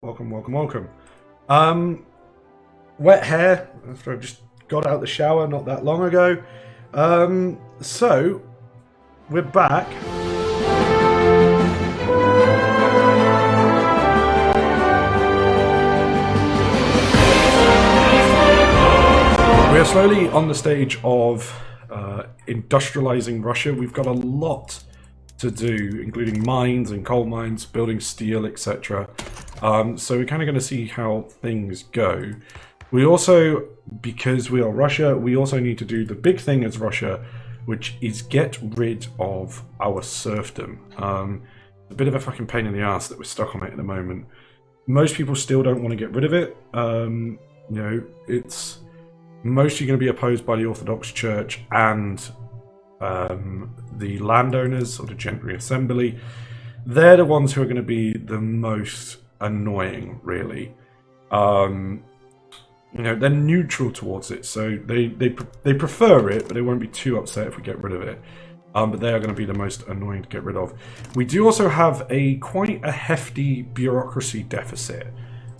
Welcome, welcome, welcome. Um, Wet hair after I just got out the shower not that long ago. So we're back. We are slowly on the stage of industrializing Russia. We've got a lot to do, including mines and coal mines, building steel, etc. So we're kind of going to see how things go. We also, because we are Russia, we also need to do the big thing as Russia, which is get rid of our serfdom. A bit of a fucking pain in the ass that we're stuck on it at the moment. Most people still don't want to get rid of it. It's mostly going to be opposed by the Orthodox Church and the landowners or the gentry assembly. They're the ones who are going to be the most annoying, really. They're neutral towards it, so they prefer it, but they won't be too upset if we get rid of it. But they are going to be the most annoying to get rid of. We do also have quite a hefty bureaucracy deficit,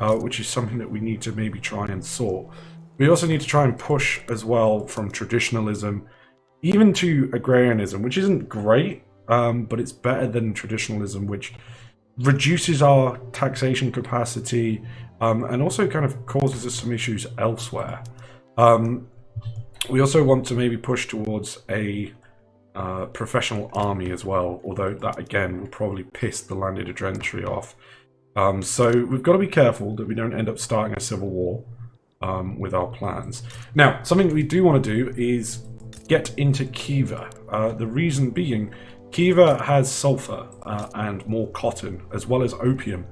which is something that we need to maybe try and sort. We also need to try and push as well from traditionalism, even to agrarianism, which isn't great, but it's better than traditionalism, which reduces our taxation capacity and also kind of causes us some issues elsewhere. We also want to maybe push towards a professional army as well, although that again will probably piss the landed gentry off. So we've got to be careful that we don't end up starting a civil war with our plans. Now, something we do want to do is get into Khiva. The reason being, Khiva has sulfur and more cotton, as well as opium.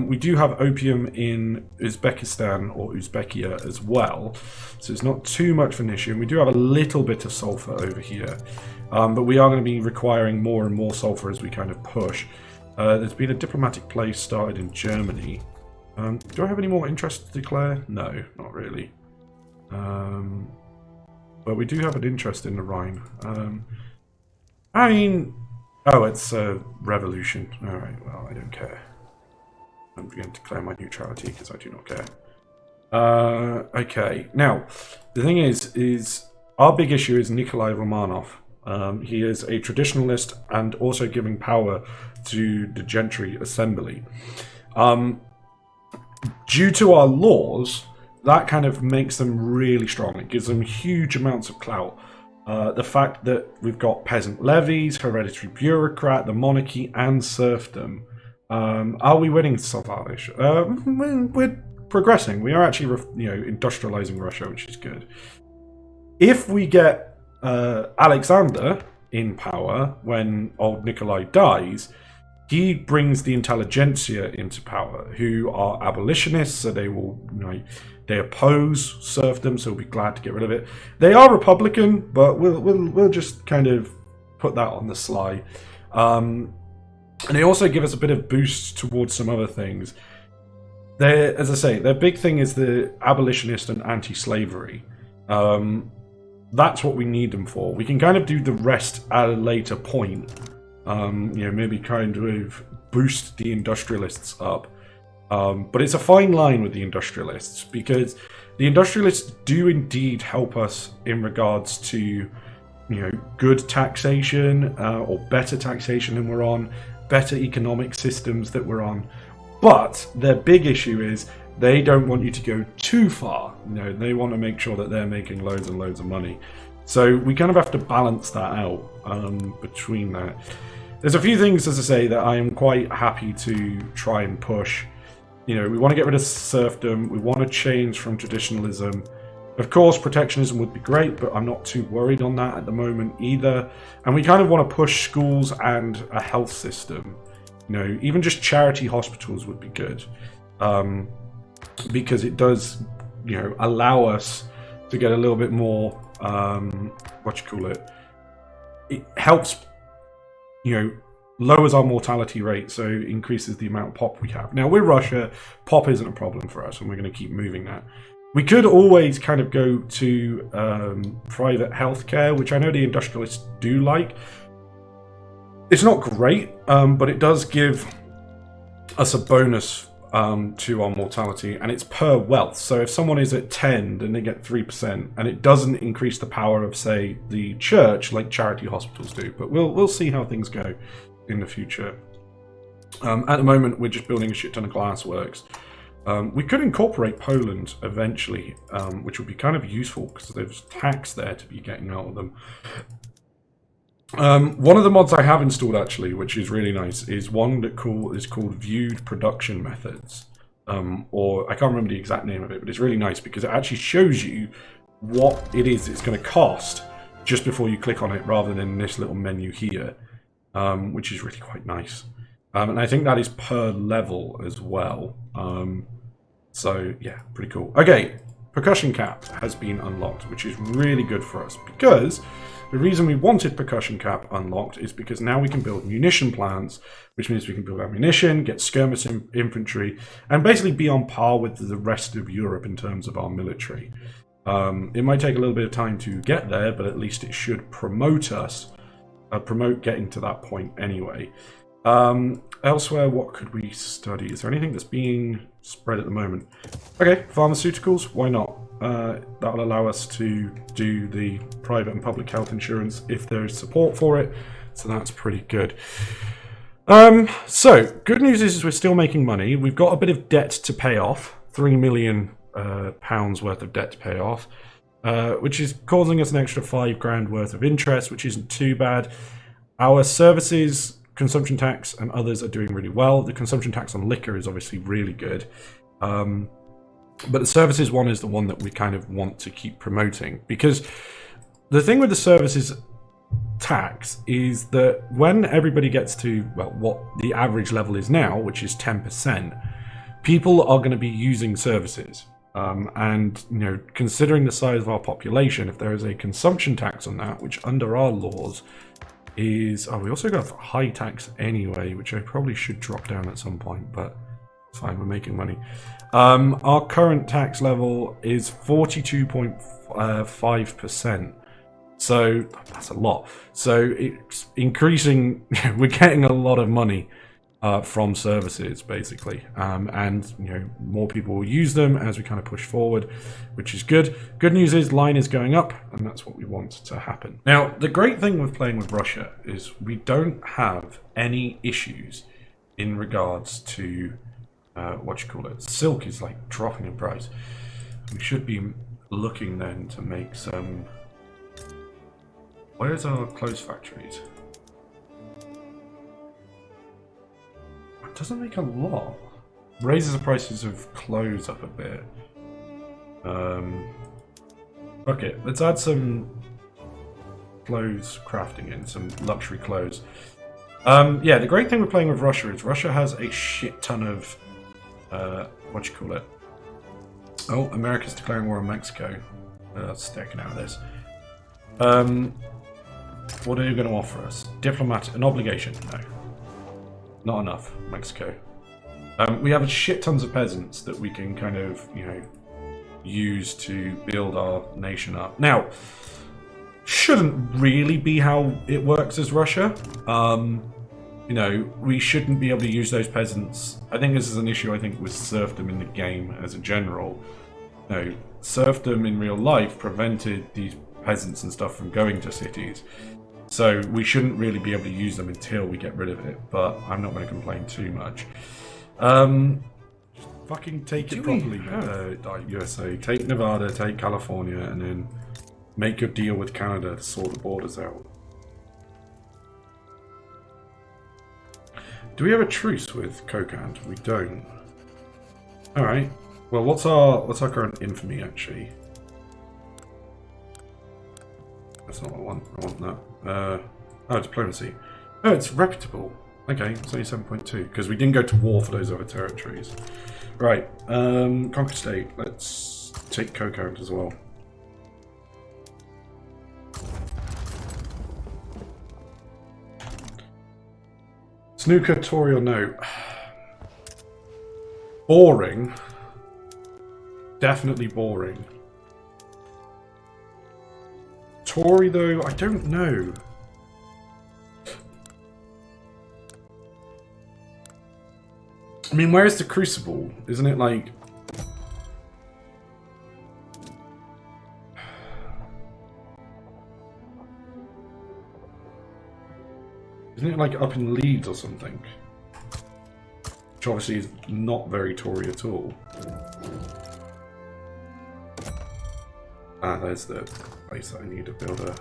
We do have opium in Uzbekistan or Uzbekia as well, so it's not too much of an issue. And we do have a little bit of sulfur over here, but we are going to be requiring more and more sulfur as we kind of push. There's been a diplomatic play started in Germany. Do I have any more interest to declare? No, not really. But we do have an interest in the Rhine. It's a revolution. Alright, well, I don't care. I'm going to declare my neutrality because I do not care. Okay, now, the thing is our big issue is Nikolai Romanov. He is a traditionalist and also giving power to the gentry assembly. Due to our laws, that kind of makes them really strong. It gives them huge amounts of clout. The fact that we've got peasant levies, hereditary bureaucrat, the monarchy, and serfdom. Are we winning Salvalish? We're progressing. We are actually, industrializing Russia, which is good. If we get Alexander in power when old Nikolai dies, he brings the intelligentsia into power, who are abolitionists, so they will, they oppose serfdom, so we'll be glad to get rid of it. They are Republican, but we'll just kind of put that on the sly. And they also give us a bit of boost towards some other things. As I say, their big thing is the abolitionist and anti-slavery. That's what we need them for. We can kind of do the rest at a later point. Maybe kind of boost the industrialists up. But it's a fine line with the industrialists, because the industrialists do indeed help us in regards to, good taxation or better taxation than we're on, better economic systems that we're on. But their big issue is they don't want you to go too far. They want to make sure that they're making loads and loads of money. So we kind of have to balance that out between that. There's a few things, as I say, that I am quite happy to try and push. We want to get rid of serfdom. We want to change from traditionalism. Of course, protectionism would be great, but I'm not too worried on that at the moment either. And we kind of want to push schools and a health system. Even just charity hospitals would be good. Because it does, allow us to get a little bit more, it helps, lowers our mortality rate, so increases the amount of pop we have. Now, we're Russia, pop isn't a problem for us, and we're going to keep moving that. We could always kind of go to private healthcare, which I know the industrialists do like. It's not great, but it does give us a bonus to our mortality, and it's per wealth. So if someone is at 10, then they get 3%, and it doesn't increase the power of, say, the church like charity hospitals do. But we'll see how things go in the future. At the moment, we're just building a shit ton of glassworks. We could incorporate Poland eventually, which would be kind of useful because there's tax there to be getting out of them. One of the mods I have installed actually, which is really nice, is one that is called Viewed Production Methods, or I can't remember the exact name of it, but it's really nice because it actually shows you what it is it's going to cost just before you click on it, rather than this little menu here, which is really quite nice. And I think that is per level as well. So yeah, pretty cool. Okay, percussion cap has been unlocked, which is really good for us, because the reason we wanted percussion cap unlocked is because now we can build munition plants, which means we can build ammunition, get skirmish infantry, and basically be on par with the rest of Europe in terms of our military. It might take a little bit of time to get there, but at least it should promote us, promote getting to that point anyway. Elsewhere, what could we study? Is there anything that's being spread at the moment? Okay, pharmaceuticals, why not? That'll allow us to do the private and public health insurance if there is support for it, so that's pretty good. So, good news is we're still making money. We've got a bit of debt to pay off, £3 million worth of debt to pay off, which is causing us an extra £5,000 worth of interest, which isn't too bad. Our services, consumption tax and others are doing really well. The consumption tax on liquor is obviously really good. But the services one is the one that we kind of want to keep promoting, because the thing with the services tax is that when everybody gets to, well, what the average level is now, which is 10%, people are going to be using services. And, you know, considering the size of our population, if there is a consumption tax on that, which under our laws is, we also got high tax anyway, which I probably should drop down at some point, but it's fine, we're making money. Our current tax level is 42.5%. So that's a lot. So it's increasing. We're getting a lot of money from services, basically, and you know, more people will use them as we kind of push forward, which is good. Good news is line is going up, and that's what we want to happen. Now, the great thing with playing with Russia is we don't have any issues in regards to silk is like dropping in price. We should be looking then to make some. Where's our clothes factories? It doesn't make a lot. Raises the prices of clothes up a bit. Okay, let's add some clothes crafting in, some luxury clothes. Yeah, the great thing with playing with Russia is Russia has a shit ton of Oh, America's declaring war on Mexico. Sticking out of this. What are you going to offer us? Diplomatic, an obligation? No. Not enough, Mexico. We have a shit tons of peasants that we can kind of, you know, use to build our nation up. Now, shouldn't really be how it works as Russia. You know, we shouldn't be able to use those peasants. I think this is an issue, I think, with serfdom in the game as a general. You know, serfdom in real life prevented these peasants and stuff from going to cities. So we shouldn't really be able to use them until we get rid of it, but I'm not going to complain too much. Just fucking take it properly, USA. Take Nevada, take California, and then make your deal with Canada to sort the borders out. Do we have a truce with Kokand? We don't. Alright. Well, what's our current infamy, actually? That's not what I want. I want that. Oh, diplomacy. Oh, it's reputable. Okay, it's only 7.2, because we didn't go to war for those other territories. Right, Conquer State. Let's take Kokand as well. Snooker, Tory or no? Boring. Definitely boring. Tory though, I don't know. I mean, where's the Crucible? Isn't it like... Isn't it like up in Leeds or something? Which obviously is not very Tory at all. Ah, there's the place that I need to build a...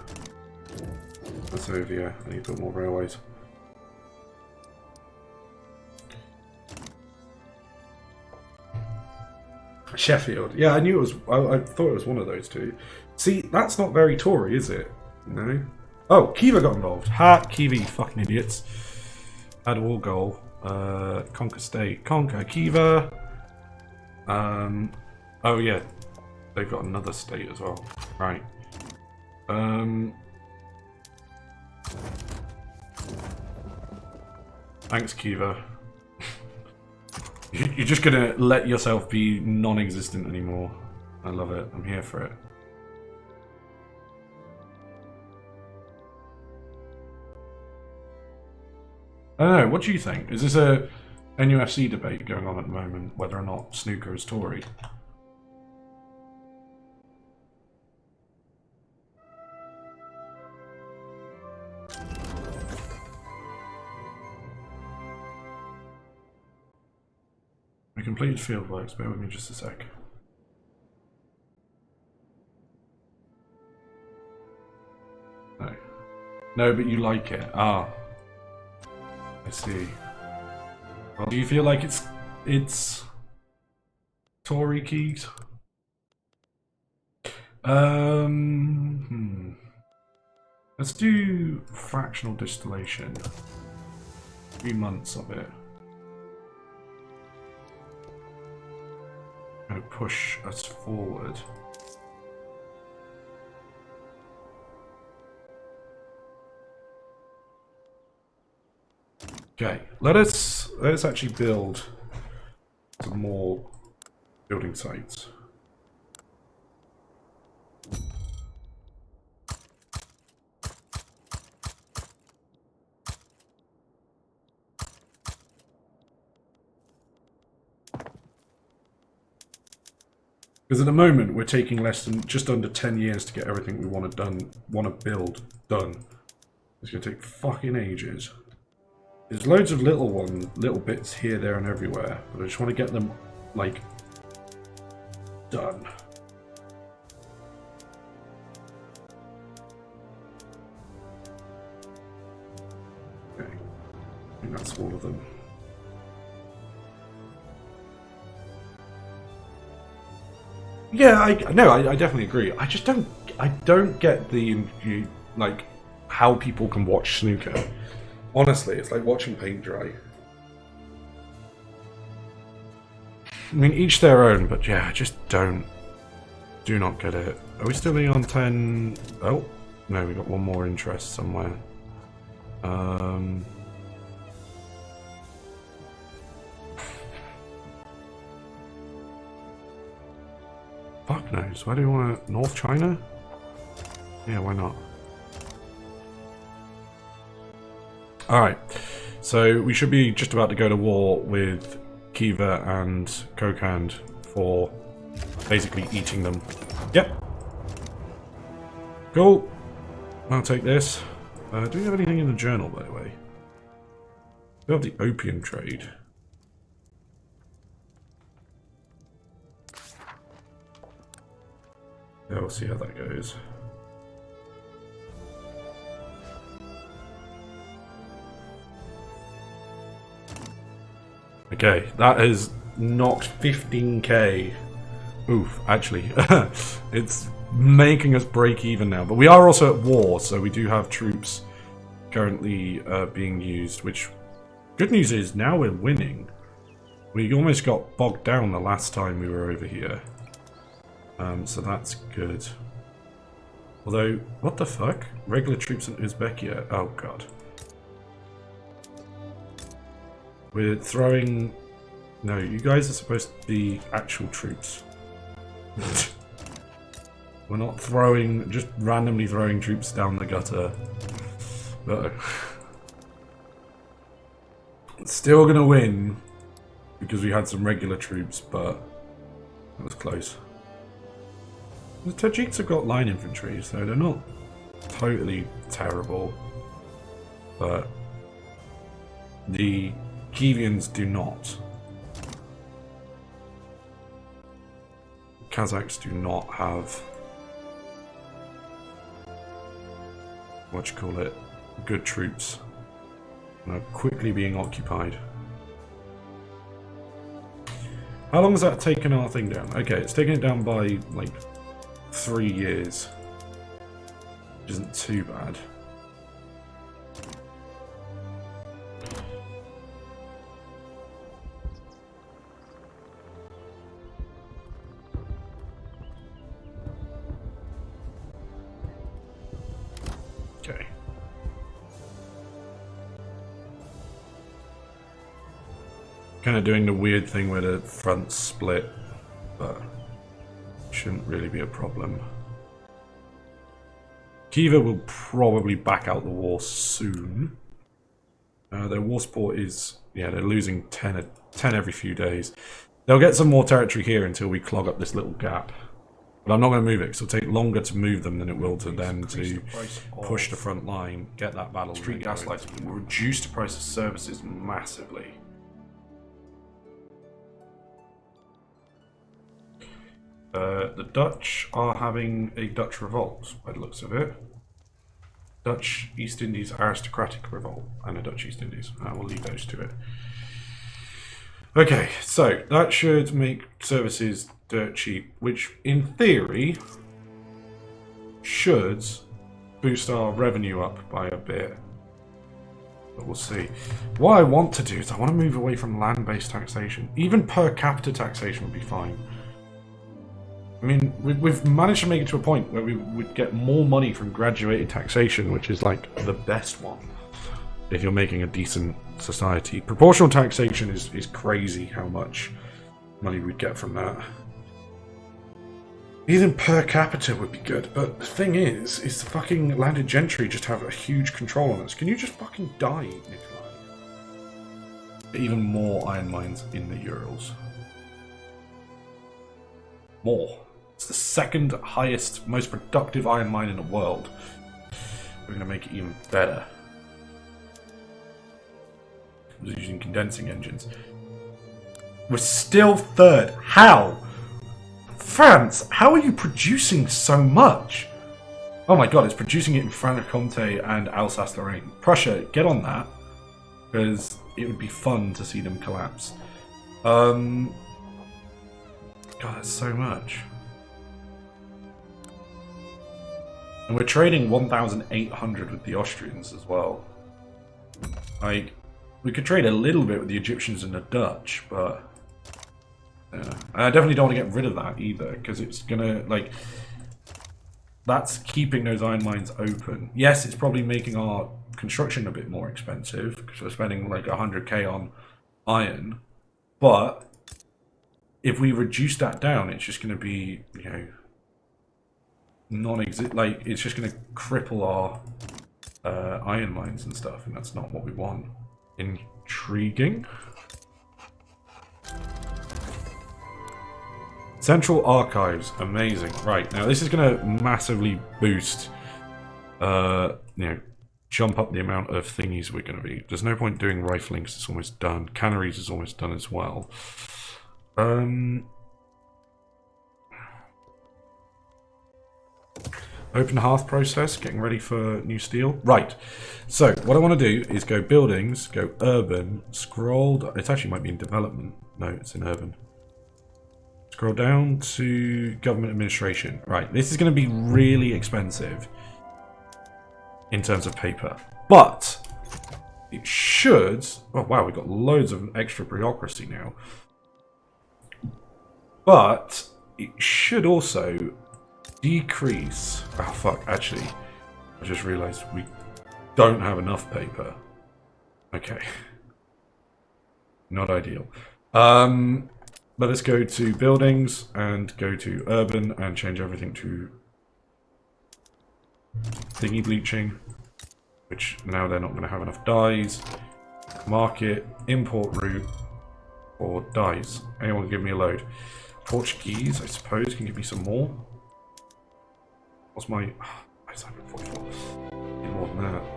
That's over here. I need to build more railways. Sheffield. Yeah, I knew it was... I thought it was one of those two. See, that's not very Tory, is it? No? Oh, Kiva got involved. Ha! Kiva, you fucking idiots. Add wall goal. Conquer state. Conquer Kiva. Oh yeah. They've got another state as well. Right. Thanks, Kiva. You're just gonna let yourself be non-existent anymore. I love it. I'm here for it. I don't know. What do you think? Is this a NUFC debate going on at the moment, whether or not snooker is Tory? We completed field works. Bear with me just a sec. No. No, but you like it. Ah. I see. Well, do you feel like it's Tory keys? Let's do fractional distillation. 3 months of it. Gonna push us forward. Okay, let's actually build some more building sites. Because at the moment we're taking less than just under 10 years to get everything we want to build done. It's gonna take fucking ages. There's loads of little bits here, there, and everywhere, but I just want to get them, like, done. Okay, I think that's all of them. Yeah, I definitely agree. I just don't get the like how people can watch snooker. Honestly, it's like watching paint dry. I mean, each their own, but yeah, I just do not get it. Are we still being on 10? Oh, no, we got one more interest somewhere. Fuck knows. Why do you want to... North China? Yeah, why not? Alright, so we should be just about to go to war with Kiva and Kokand for basically eating them. Yep. Cool. I'll take this. Do we have anything in the journal, by the way? We have the opium trade. Yeah, we'll see how that goes. Okay, that has knocked 15k. Oof, actually. It's making us break even now. But we are also at war, so we do have troops currently being used, which... Good news is, now we're winning. We almost got bogged down the last time we were over here. So that's good. Although, what the fuck? Regular troops in Uzbekia? Oh god. We're throwing... No, you guys are supposed to be actual troops. We're not throwing... just randomly throwing troops down the gutter. Uh-oh. Still gonna win. because we had some regular troops, but that was close. The Tajiks have got line infantry, so they're not totally terrible, but the Kievians do not. Kazakhs do not have, what you call it, good troops. And are quickly being occupied. How long has that taken our thing down? Okay, it's taken it down by like 3 years. Which isn't too bad. Okay. Kind of doing the weird thing where the fronts split, but shouldn't really be a problem. Khiva will probably back out the war soon. Their war support is, yeah, they're losing 10 every few days. They'll get some more territory here until we clog up this little gap. But I'm not going to move it, because it'll take longer to move them than it will to them to push the front line, get that battle. Street gas lighting will reduce the price of services massively. The Dutch are having a Dutch revolt, by the looks of it. Dutch East Indies aristocratic revolt, and a Dutch East Indies. We'll leave those to it. Okay, so that should make services dirt cheap, which in theory should boost our revenue up by a bit. But we'll see. What I want to do is I want to move away from land-based taxation. Even per capita taxation would be fine. I mean, we've managed to make it to a point where we would get more money from graduated taxation, which is like the best one if you're making a decent society. Proportional taxation is crazy how much money we'd get from that. Even per capita would be good, but the thing is the fucking landed gentry just have a huge control on us. Can you just fucking die, Nikolai? Even more iron mines in the Urals. More. It's the second highest, most productive iron mine in the world. We're going to make it even better. We're using condensing engines. We're still third. How? France, how are you producing so much? Oh my god, it's producing it in Franche-Comté and Alsace-Lorraine. Prussia, get on that. Because it would be fun to see them collapse. God, that's so much. And we're trading 1,800 with the Austrians as well. Like, we could trade a little bit with the Egyptians and the Dutch, but yeah. I definitely don't want to get rid of that either, because it's gonna, like, that's keeping those iron mines open. Yes, it's probably making our construction a bit more expensive, because we're spending like 100k on iron, but if we reduce that down, it's just going to be, you know, like, it's just going to cripple our iron mines and stuff, and that's not what we want. Intriguing. Central Archives, amazing. Right, now this is going to massively boost, you know, jump up the amount of thingies we're going to be. There's no point doing rifling because it's almost done. Canneries is almost done as well. Open hearth process, getting ready for new steel. Right, so what I want to do is go buildings, go urban, scroll. It actually might be in development. No, it's in urban. Scroll down to government administration. Right, this is going to be really expensive in terms of paper, but it should. Oh wow, we've got loads of extra bureaucracy now. But it should also decrease. Oh fuck, actually, I just realized we don't have enough paper. Okay. Not ideal. But let's go to buildings and go to urban and change everything to thingy bleaching, which now they're not going to have enough dyes. Market, import route. or dies. Anyone give me a load? Portuguese, I suppose, can give me some more. What's my... Where's that? 44. Need more than that.